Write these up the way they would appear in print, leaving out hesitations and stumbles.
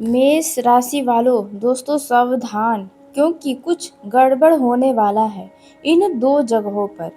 मेष राशि वालों दोस्तों सावधान, क्योंकि कुछ गड़बड़ होने वाला है इन दो जगहों पर।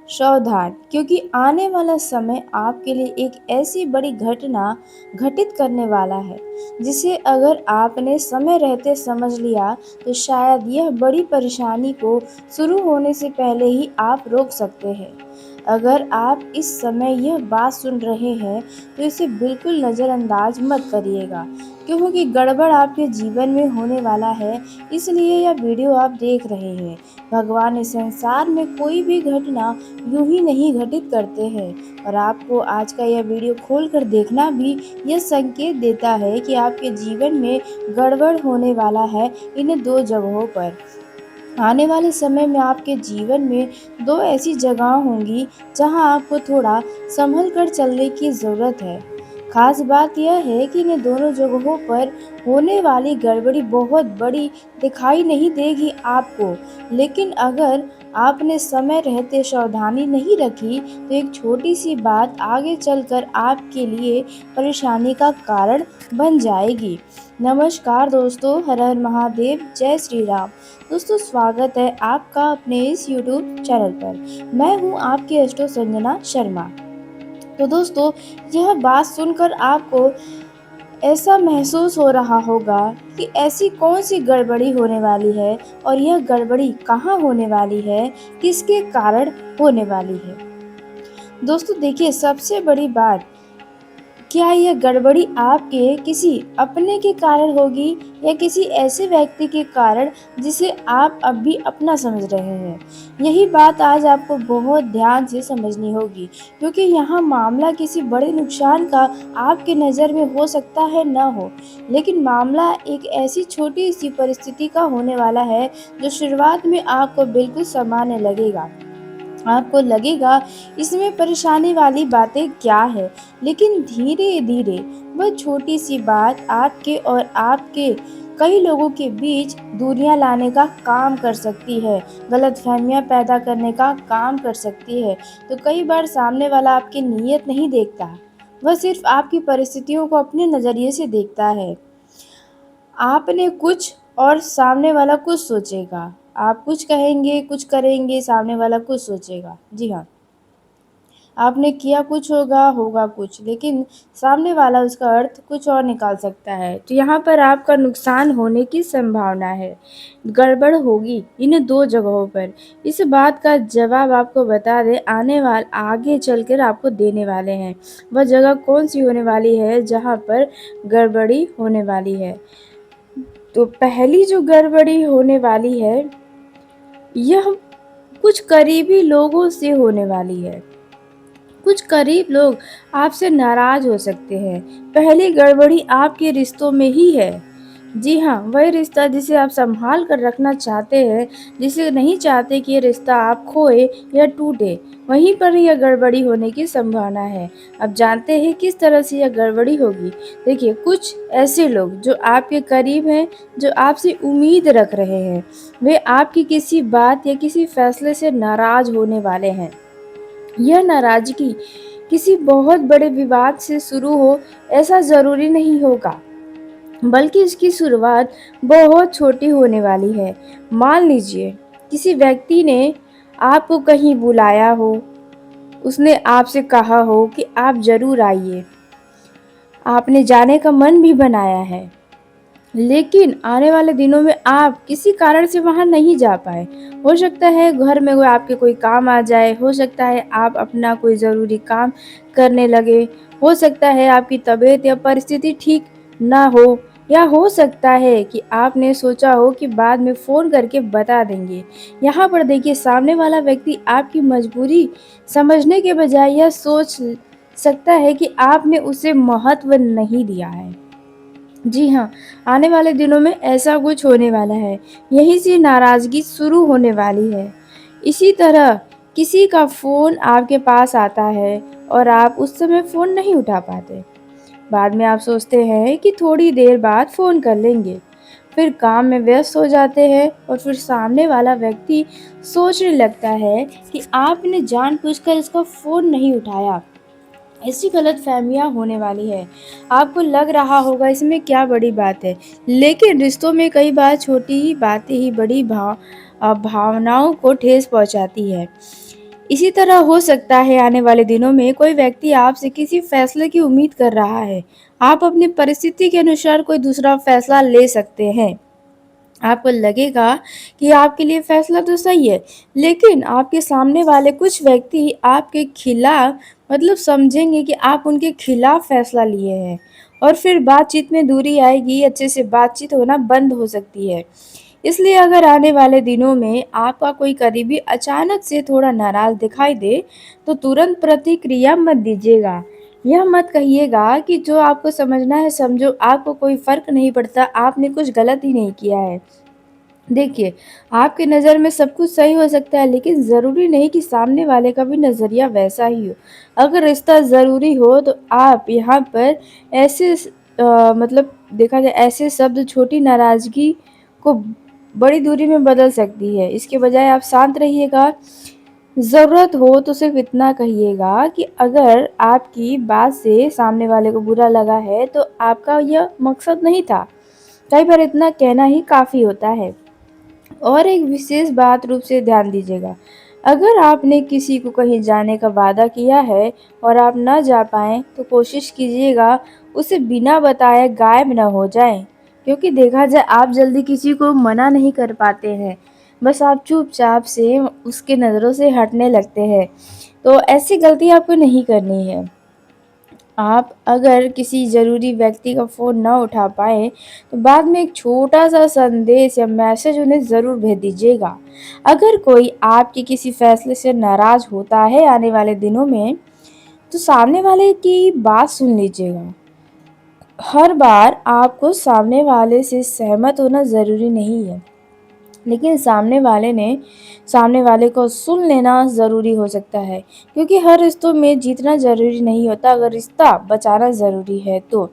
सावधान, क्योंकि आने वाला समय आपके लिए एक ऐसी बड़ी घटना घटित करने वाला है जिसे अगर आपने समय रहते समझ लिया तो शायद यह बड़ी परेशानी को शुरू होने से पहले ही आप रोक सकते हैं। अगर आप इस समय यह बात सुन रहे हैं तो इसे बिल्कुल नज़रअंदाज मत करिएगा, क्योंकि गड़बड़ आपके जीवन में होने वाला है, इसलिए यह वीडियो आप देख रहे हैं। भगवान इस संसार में कोई भी घटना यूं ही नहीं घटित करते हैं, और आपको आज का यह वीडियो खोलकर देखना भी यह संकेत देता है कि आपके जीवन में गड़बड़ होने वाला है इन दो जगहों पर। आने वाले समय में आपके जीवन में दो ऐसी जगह होंगी जहां आपको थोड़ा संभल कर चलने की ज़रूरत है। खास बात यह है कि इन दोनों जगहों पर होने वाली गड़बड़ी बहुत बड़ी दिखाई नहीं देगी आपको, लेकिन अगर आपने समय रहते सावधानी नहीं रखी तो एक छोटी सी बात आगे चलकर आपके लिए परेशानी का कारण बन जाएगी। नमस्कार दोस्तों, हर हर महादेव, जय श्री राम। दोस्तों स्वागत है आपका अपने इस यूट्यूब चैनल पर। मैं हूं आपकी एस्ट्रो संजना शर्मा। तो दोस्तों, यह बात सुनकर आपको ऐसा महसूस हो रहा होगा कि ऐसी कौन सी गड़बड़ी होने वाली है और यह गड़बड़ी कहाँ होने वाली है, किसके कारण होने वाली है। दोस्तों देखिए, सबसे बड़ी बात, क्या यह गड़बड़ी आपके किसी अपने के कारण होगी या किसी ऐसे व्यक्ति के कारण जिसे आप अब भी अपना समझ रहे हैं। यही बात आज आपको बहुत ध्यान से समझनी होगी, क्योंकि यहाँ मामला किसी बड़े नुकसान का आपके नज़र में हो सकता है न हो, लेकिन मामला एक ऐसी छोटी सी परिस्थिति का होने वाला है जो शुरुआत में आपको बिल्कुल सामान्य लगेगा। आपको लगेगा इसमें परेशानी वाली बातें क्या है, लेकिन धीरे धीरे वह छोटी सी बात आपके और आपके कई लोगों के बीच दूरियां लाने का काम कर सकती है, गलतफहमियां पैदा करने का काम कर सकती है। तो कई बार सामने वाला आपकी नीयत नहीं देखता, वह सिर्फ आपकी परिस्थितियों को अपने नज़रिए से देखता है। आपने कुछ और सामने वाला कुछ सोचेगा। आप कुछ कहेंगे, कुछ करेंगे, सामने वाला कुछ सोचेगा। जी हाँ, आपने किया कुछ होगा, होगा कुछ, लेकिन सामने वाला उसका अर्थ कुछ और निकाल सकता है। तो यहाँ पर आपका नुकसान होने की संभावना है। गड़बड़ होगी इन दो जगहों पर। इस बात का जवाब आपको बता दें, आगे चलकर आपको देने वाले हैं। वह जगह कौन सी होने वाली है जहाँ पर गड़बड़ी होने वाली है। तो पहली जो गड़बड़ी होने वाली है, यह कुछ करीबी लोगों से होने वाली है। कुछ करीब लोग आपसे नाराज हो सकते हैं। पहली गड़बड़ी आपके रिश्तों में ही है। जी हाँ, वही रिश्ता जिसे आप संभाल कर रखना चाहते हैं, जिसे नहीं चाहते कि ये रिश्ता आप खोए या टूटे, वहीं पर यह गड़बड़ी होने की संभावना है। अब जानते हैं किस तरह से यह गड़बड़ी होगी। देखिए, कुछ ऐसे लोग जो आपके करीब हैं, जो आपसे उम्मीद रख रहे हैं, वे आपकी किसी बात या किसी फैसले से नाराज होने वाले हैं। यह नाराजगी किसी बहुत बड़े विवाद से शुरू हो ऐसा ज़रूरी नहीं होगा, बल्कि इसकी शुरुआत बहुत छोटी होने वाली है। मान लीजिए किसी व्यक्ति ने आपको कहीं बुलाया हो, उसने आपसे कहा हो कि आप ज़रूर आइए, आपने जाने का मन भी बनाया है, लेकिन आने वाले दिनों में आप किसी कारण से वहाँ नहीं जा पाए। हो सकता है घर में आपके कोई काम आ जाए, हो सकता है आप अपना कोई ज़रूरी काम करने लगे, हो सकता है आपकी तबीयत या परिस्थिति ठीक ना हो, या हो सकता है कि आपने सोचा हो कि बाद में फ़ोन करके बता देंगे। यहाँ पर देखिए, सामने वाला व्यक्ति आपकी मजबूरी समझने के बजाय यह सोच सकता है कि आपने उसे महत्व नहीं दिया है। जी हाँ, आने वाले दिनों में ऐसा कुछ होने वाला है। यहीं से नाराज़गी शुरू होने वाली है। इसी तरह किसी का फ़ोन आपके पास आता है और आप उस समय फ़ोन नहीं उठा पाते। बाद में आप सोचते हैं कि थोड़ी देर बाद फ़ोन कर लेंगे। फिर काम में व्यस्त हो जाते हैं और फिर सामने वाला व्यक्ति सोचने लगता है कि आपने जानबूझकर इसका फ़ोन नहीं उठाया। ऐसी गलतफ़हमियाँ होने वाली है। आपको लग रहा होगा इसमें क्या बड़ी बात है, लेकिन रिश्तों में कई बार छोटी ही बातें ही बड़ी भावनाओं को ठेस पहुँचाती है। इसी तरह हो सकता है आने वाले दिनों में कोई व्यक्ति आपसे किसी फैसले की उम्मीद कर रहा है। आप अपनी परिस्थिति के अनुसार कोई दूसरा फैसला ले सकते हैं। आपको लगेगा कि आपके लिए फैसला तो सही है, लेकिन आपके सामने वाले कुछ व्यक्ति आपके खिलाफ समझेंगे कि आप उनके खिलाफ फैसला लिए हैं और फिर बातचीत में दूरी आएगी, अच्छे से बातचीत होना बंद हो सकती है। इसलिए अगर आने वाले दिनों में आपका कोई करीबी अचानक से थोड़ा नाराज़ दिखाई दे, तो तुरंत प्रतिक्रिया मत दीजिएगा। यह मत कहिएगा कि जो आपको समझना है समझो, आपको कोई फ़र्क नहीं पड़ता, आपने कुछ गलत ही नहीं किया है। देखिए, आपकी नज़र में सब कुछ सही हो सकता है, लेकिन ज़रूरी नहीं कि सामने वाले का भी नज़रिया वैसा ही हो। अगर रिश्ता ज़रूरी हो तो आप यहाँ पर ऐसे देखा जाए ऐसे शब्द छोटी नाराज़गी को बड़ी दूरी में बदल सकती है। इसके बजाय आप शांत रहिएगा। ज़रूरत हो तो सिर्फ़ इतना कहिएगा कि अगर आपकी बात से सामने वाले को बुरा लगा है, तो आपका यह मकसद नहीं था। कई बार इतना कहना ही काफ़ी होता है। और एक विशेष बात रूप से ध्यान दीजिएगा। अगर आपने किसी को कहीं जाने का वादा किया है और आप ना जा पाएँ, तो कोशिश कीजिएगा उसे बिना बताए गायब ना हो जाएँ। क्योंकि देखा जाए आप जल्दी किसी को मना नहीं कर पाते हैं। बस आप चुपचाप से उसके नज़रों से हटने लगते हैं। तो ऐसी गलती आपको नहीं करनी है। आप अगर किसी ज़रूरी व्यक्ति का फ़ोन ना उठा पाएँ, तो बाद में एक छोटा-सा संदेश या मैसेज उन्हें ज़रूर भेज दीजिएगा। अगर कोई आपके किसी फ़ैसले से नाराज़ होता है आने वाले दिनों में, तो सामने वाले की बात सुन लीजिएगा। हर बार आपको सामने वाले से सहमत होना ज़रूरी नहीं है। लेकिन सामने वाले को सुन लेना ज़रूरी हो सकता है, क्योंकि हर रिश्तों में जीतना ज़रूरी नहीं होता, अगर रिश्ता बचाना ज़रूरी है तो।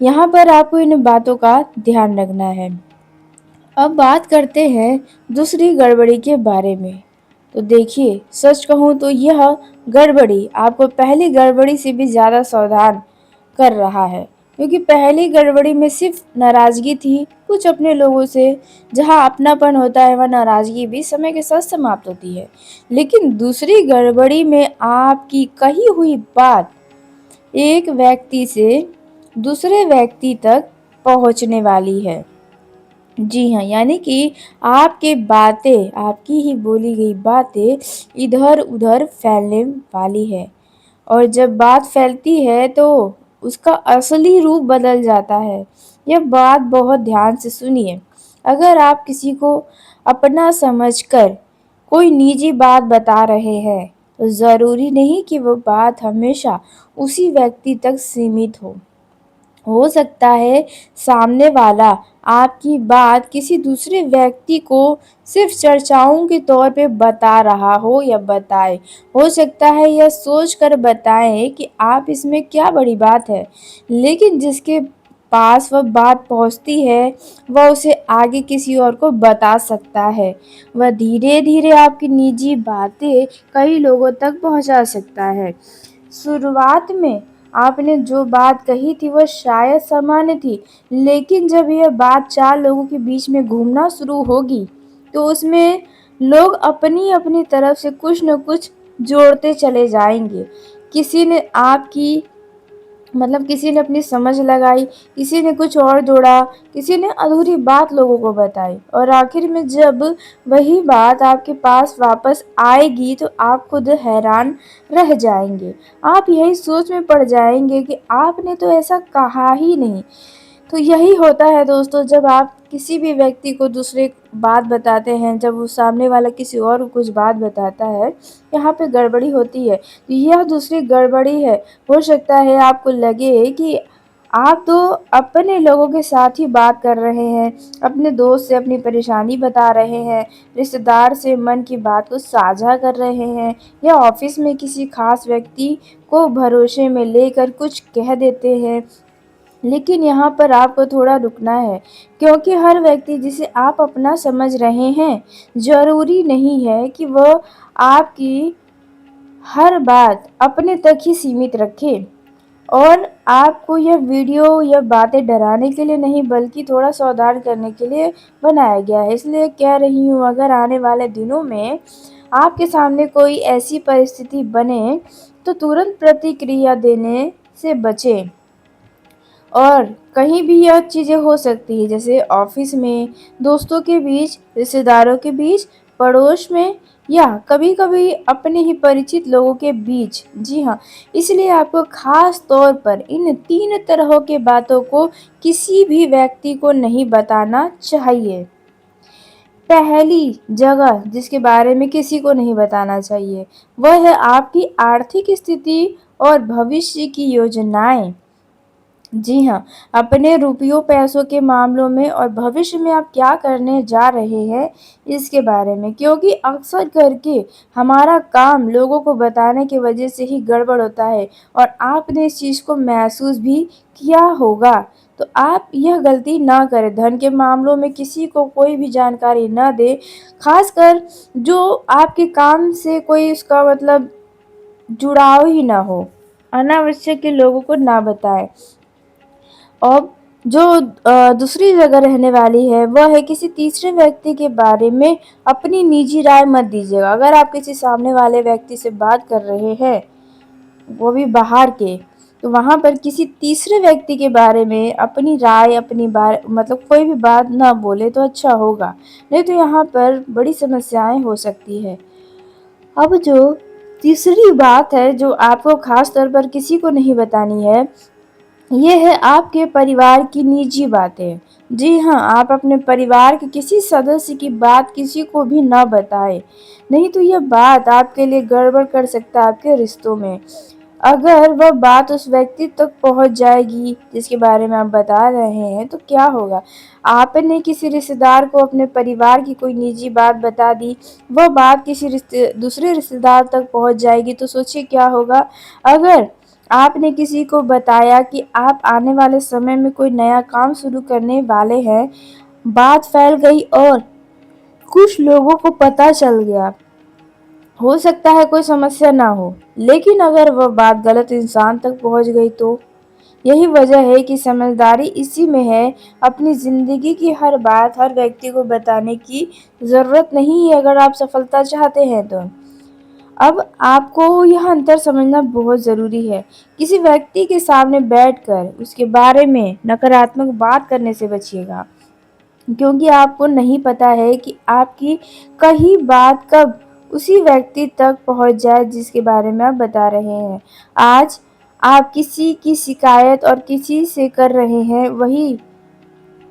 यहाँ पर आपको इन बातों का ध्यान रखना है। अब बात करते हैं दूसरी गड़बड़ी के बारे में। तो देखिए, सच कहूँ तो यह गड़बड़ी आपको पहली गड़बड़ी से भी ज़्यादा सावधान कर रहा है, क्योंकि पहली गड़बड़ी में सिर्फ नाराज़गी थी कुछ अपने लोगों से। जहाँ अपनापन होता है वहाँ नाराज़गी भी समय के साथ समाप्त होती है। लेकिन दूसरी गड़बड़ी में आपकी कही हुई बात एक व्यक्ति से दूसरे व्यक्ति तक पहुँचने वाली है। जी हाँ, यानी कि आपकी ही बोली गई बातें इधर-उधर फैलने वाली है। और जब बात फैलती है तो उसका असली रूप बदल जाता है। यह बात बहुत ध्यान से सुनिए। अगर आप किसी को अपना समझकर कोई निजी बात बता रहे हैं, तो ज़रूरी नहीं कि वो बात हमेशा उसी व्यक्ति तक सीमित हो सकता है सामने वाला आपकी बात किसी दूसरे व्यक्ति को सिर्फ चर्चाओं के तौर पे बता रहा हो या बताए। हो सकता है यह सोच कर बताएं कि आप इसमें क्या बड़ी बात है, लेकिन जिसके पास वह बात पहुंचती है वह उसे आगे किसी और को बता सकता है। वह धीरे धीरे आपकी निजी बातें कई लोगों तक पहुंचा सकता है। शुरुआत में आपने जो बात कही थी वह शायद सामान्य थी, लेकिन जब यह बात 4 लोगों के बीच में घूमना शुरू होगी, तो उसमें लोग अपनी-अपनी तरफ से कुछ न कुछ जोड़ते चले जाएँगे। किसी ने आपकी किसी ने अपनी समझ लगाई, किसी ने कुछ और जोड़ा, किसी ने अधूरी बात लोगों को बताई और आखिर में जब वही बात आपके पास वापस आएगी तो आप खुद हैरान रह जाएंगे। आप यही सोच में पड़ जाएंगे कि आपने तो ऐसा कहा ही नहीं। तो यही होता है दोस्तों, जब आप किसी भी व्यक्ति को दूसरे बात बताते हैं, जब वो सामने वाला किसी और को कुछ बात बताता है, यहाँ पे गड़बड़ी होती है। तो यह दूसरी गड़बड़ी है। हो सकता है आपको लगे कि आप तो अपने लोगों के साथ ही बात कर रहे हैं, अपने दोस्त से अपनी परेशानी बता रहे हैं, रिश्तेदार से मन की बात को साझा कर रहे हैं या ऑफिस में किसी खास व्यक्ति को भरोसे में लेकर कुछ कह देते हैं। लेकिन यहाँ पर आपको थोड़ा रुकना है, क्योंकि हर व्यक्ति जिसे आप अपना समझ रहे हैं, ज़रूरी नहीं है कि वह आपकी हर बात अपने तक ही सीमित रखें। और आपको यह वीडियो या बातें डराने के लिए नहीं बल्कि थोड़ा सावधान करने के लिए बनाया गया है। इसलिए कह रही हूँ, अगर आने वाले दिनों में आपके सामने कोई ऐसी परिस्थिति बने तो तुरंत प्रतिक्रिया देने से बचें। और कहीं भी यह चीज़ें हो सकती है, जैसे ऑफिस में, दोस्तों के बीच, रिश्तेदारों के बीच, पड़ोस में या कभी-कभी अपने ही परिचित लोगों के बीच। जी हाँ, इसलिए आपको ख़ास तौर पर इन 3 तरह के बातों को किसी भी व्यक्ति को नहीं बताना चाहिए। पहली जगह जिसके बारे में किसी को नहीं बताना चाहिए, वह है आपकी आर्थिक स्थिति और भविष्य की योजनाएँ। जी हाँ, अपने रुपयों पैसों के मामलों में और भविष्य में आप क्या करने जा रहे हैं, इसके बारे में। क्योंकि अक्सर करके हमारा काम लोगों को बताने की वजह से ही गड़बड़ होता है और आपने इस चीज़ को महसूस भी किया होगा। तो आप यह गलती ना करें, धन के मामलों में किसी को कोई भी जानकारी ना दें, ख़ासकर जो आपके काम से कोई उसका मतलब जुड़ाव ही ना हो। अनावश्यक के लोगों को ना बताएँ। अब जो दूसरी जगह रहने वाली है, वह है किसी तीसरे व्यक्ति के बारे में अपनी निजी राय मत दीजिएगा। अगर आप किसी सामने वाले व्यक्ति से बात कर रहे हैं, वो भी बाहर के, तो वहाँ पर किसी तीसरे व्यक्ति के बारे में अपनी राय, अपनी बार मतलब कोई भी बात ना बोले तो अच्छा होगा। नहीं तो यहाँ पर बड़ी समस्याएँ हो सकती है। अब जो तीसरी बात है, जो आपको ख़ास तौर पर किसी को नहीं बतानी है, ये है आपके परिवार की निजी बातें। जी हाँ, आप अपने परिवार के किसी सदस्य की बात किसी को भी ना बताएँ, नहीं तो यह बात आपके लिए गड़बड़ कर सकता है आपके रिश्तों में। अगर वह बात उस व्यक्ति तक पहुँच जाएगी जिसके बारे में आप बता रहे हैं, तो क्या होगा? आपने किसी रिश्तेदार को अपने परिवार की कोई निजी बात बता दी, वह बात किसी दूसरे रिश्तेदार तक पहुँच जाएगी, तो सोचिए क्या होगा? अगर आपने किसी को बताया कि आप आने वाले समय में कोई नया काम शुरू करने वाले हैं, बात फैल गई और कुछ लोगों को पता चल गया, हो सकता है कोई समस्या ना हो, लेकिन अगर वह बात गलत इंसान तक पहुंच गई तो? यही वजह है कि समझदारी इसी में है, अपनी ज़िंदगी की हर बात हर व्यक्ति को बताने की ज़रूरत नहीं है अगर आप सफलता चाहते हैं तो। अब आपको यह अंतर समझना बहुत ज़रूरी है। किसी व्यक्ति के सामने बैठकर उसके बारे में नकारात्मक बात करने से बचिएगा, क्योंकि आपको नहीं पता है कि आपकी कही बात कब उसी व्यक्ति तक पहुंच जाए जिसके बारे में आप बता रहे हैं। आज आप किसी की शिकायत और किसी से कर रहे हैं, वही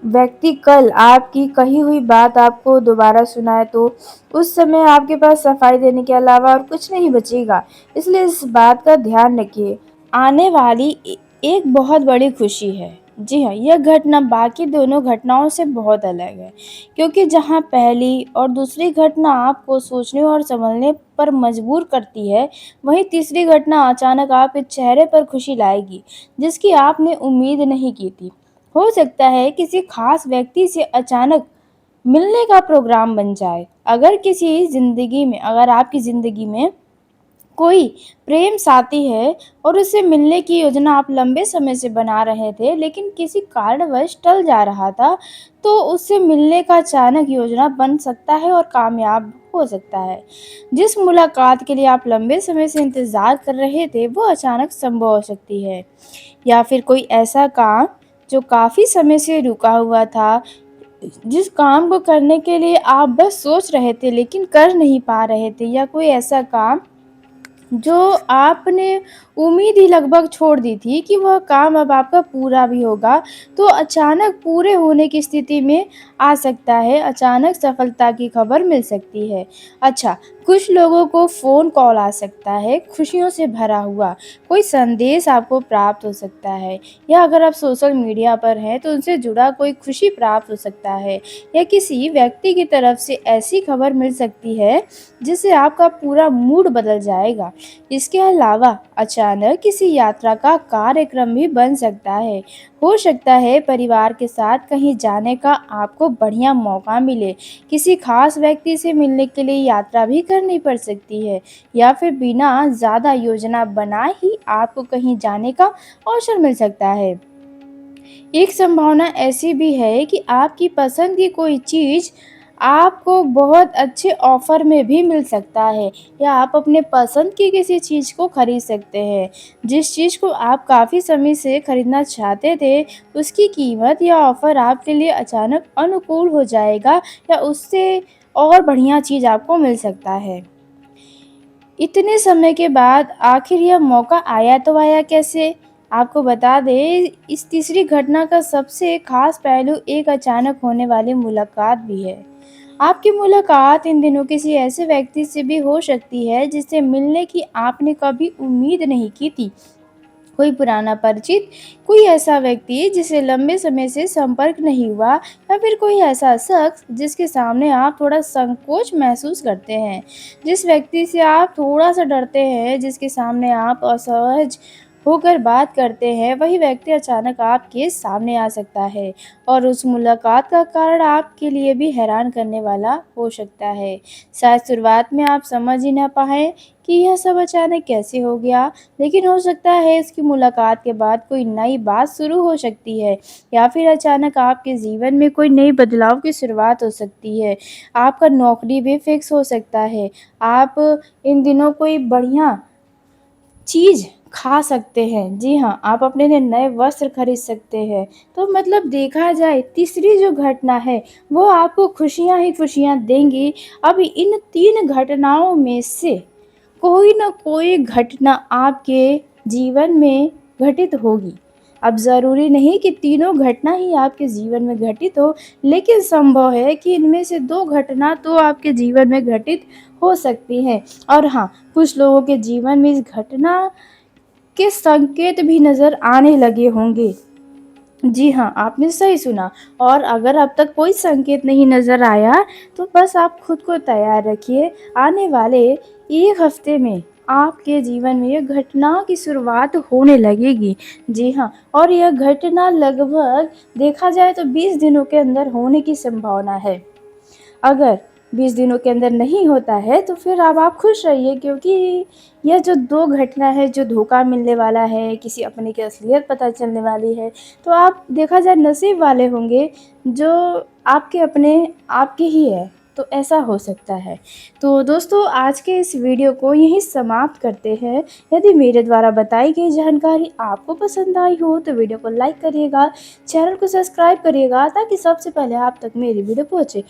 व्यक्ति कल आपकी कही हुई बात आपको दोबारा सुनाए तो उस समय आपके पास सफाई देने के अलावा और कुछ नहीं बचेगा। इसलिए इस बात का ध्यान रखिए। आने वाली एक बहुत बड़ी खुशी है। जी हाँ, यह घटना बाकी दोनों घटनाओं से बहुत अलग है, क्योंकि जहाँ पहली और दूसरी घटना आपको सोचने और समझने पर मजबूर करती है, वहीं तीसरी घटना अचानक आपके चेहरे पर खुशी लाएगी, जिसकी आपने उम्मीद नहीं की थी। हो सकता है किसी खास व्यक्ति से अचानक मिलने का प्रोग्राम बन जाए। अगर आपकी ज़िंदगी में कोई प्रेम साथी है और उससे मिलने की योजना आप लंबे समय से बना रहे थे, लेकिन किसी कारणवश टल जा रहा था, तो उससे मिलने का अचानक योजना बन सकता है और कामयाब हो सकता है। जिस मुलाकात के लिए आप लंबे समय से इंतज़ार कर रहे थे, वो अचानक संभव हो सकती है। या फिर कोई ऐसा काम जो काफ़ी समय से रुका हुआ था, जिस काम को करने के लिए आप बस सोच रहे थे लेकिन कर नहीं पा रहे थे, या कोई ऐसा काम जो आपने उम्मीद ही लगभग छोड़ दी थी कि वह काम अब आपका पूरा भी होगा, तो अचानक पूरे होने की स्थिति में आ सकता है, अचानक सफलता की खबर मिल सकती है। अच्छा, कुछ लोगों को फ़ोन कॉल आ सकता है, खुशियों से भरा हुआ, कोई संदेश आपको प्राप्त हो सकता है, या अगर आप सोशल मीडिया पर हैं, तो उनसे जुड़ा कोई खुशी प्राप्त हो सकता है, या किसी व्यक्ति की तरफ से ऐसी खबर मिल सकती है, जिससे आपका पूरा मूड बदल जाएगा। इसके अलावा अचानक किसी यात्रा का कार्यक्रम भी बन सकता है। हो सकता है परिवार के साथ कहीं जाने का आपको बढ़िया मौका मिले, किसी खास व्यक्ति से मिलने के लिए यात्रा भी करनी पड़ सकती है या फिर बिना ज़्यादा योजना बनाए ही आपको कहीं जाने का अवसर मिल सकता है। एक संभावना ऐसी भी है कि आपकी पसंद की कोई चीज़ आपको बहुत अच्छे ऑफ़र में भी मिल सकता है या आप अपने पसंद की किसी चीज़ को खरीद सकते हैं। जिस चीज़ को आप काफ़ी समय से खरीदना चाहते थे, उसकी कीमत या ऑफ़र आपके लिए अचानक अनुकूल हो जाएगा या उससे और बढ़िया चीज़ आपको मिल सकता है। इतने समय के बाद आखिर यह मौका आया तो आया कैसे? आपको बता दें, इस तीसरी घटना का सबसे खास पहलू एक अचानक होने वाली मुलाकात भी है। आपकी मुलाकात इन दिनों किसी ऐसे व्यक्ति से भी हो सकती है जिससे मिलने की आपने कभी उम्मीद नहीं की थी। कोई पुराना परिचित, कोई ऐसा व्यक्ति जिसे लंबे समय से संपर्क नहीं हुआ या फिर कोई ऐसा शख्स जिसके सामने आप थोड़ा संकोच महसूस करते हैं। जिस व्यक्ति से आप थोड़ा-सा डरते हैं, जिसके सामने आप असहज होकर बात करते हैं, वही व्यक्ति अचानक आपके सामने आ सकता है और उस मुलाकात का कारण आपके लिए भी हैरान करने वाला हो सकता है। शायद शुरुआत में आप समझ ही ना पाएँ कि यह सब अचानक कैसे हो गया, लेकिन हो सकता है इसकी मुलाकात के बाद कोई नई बात शुरू हो सकती है या फिर अचानक आपके जीवन में कोई नई बदलाव की शुरुआत हो सकती है। आपका नौकरी भी फिक्स हो सकता है। आप इन दिनों कोई बढ़िया चीज़ खा सकते हैं। जी हाँ, आप अपने लिए नए वस्त्र खरीद सकते हैं। तो मतलब देखा जाए तीसरी जो घटना है, वो आपको खुशियाँ ही खुशियाँ देंगी। अब इन 3 घटनाओं में से कोई न कोई घटना आपके जीवन में घटित होगी। अब ज़रूरी नहीं कि तीनों घटना ही आपके जीवन में घटित हो, लेकिन संभव है कि इनमें से 2 घटना तो आपके जीवन में घटित हो सकती हैं। और हाँ, कुछ लोगों के जीवन में इस घटना के संकेत भी नज़र आने लगे होंगे। जी हाँ, आपने सही सुना और अगर अब तक कोई संकेत नहीं नज़र आया, तो बस आप खुद को तैयार रखिए। आने वाले 1 हफ़्ते में आपके जीवन में ये घटनाओं की शुरुआत होने लगेगी। जी हाँ, और यह घटना लगभग देखा जाए तो 20 दिनों के अंदर होने की संभावना है। अगर 20 दिनों के अंदर नहीं होता है तो फिर अब आप खुश रहिए क्योंकि यह जो 2 घटना है, जो धोखा मिलने वाला है, किसी अपने की असलियत पता चलने वाली है, तो आप देखा जाए नसीब वाले होंगे जो आपके अपने आपके ही है, तो ऐसा हो सकता है। तो दोस्तों आज के इस वीडियो को यहीं समाप्त करते हैं। यदि मेरे द्वारा बताई गई जानकारी आपको पसंद आई हो तो वीडियो को लाइक करिएगा, चैनल को सब्सक्राइब करिएगा ताकि सबसे पहले आप तक मेरी वीडियो पहुँचे।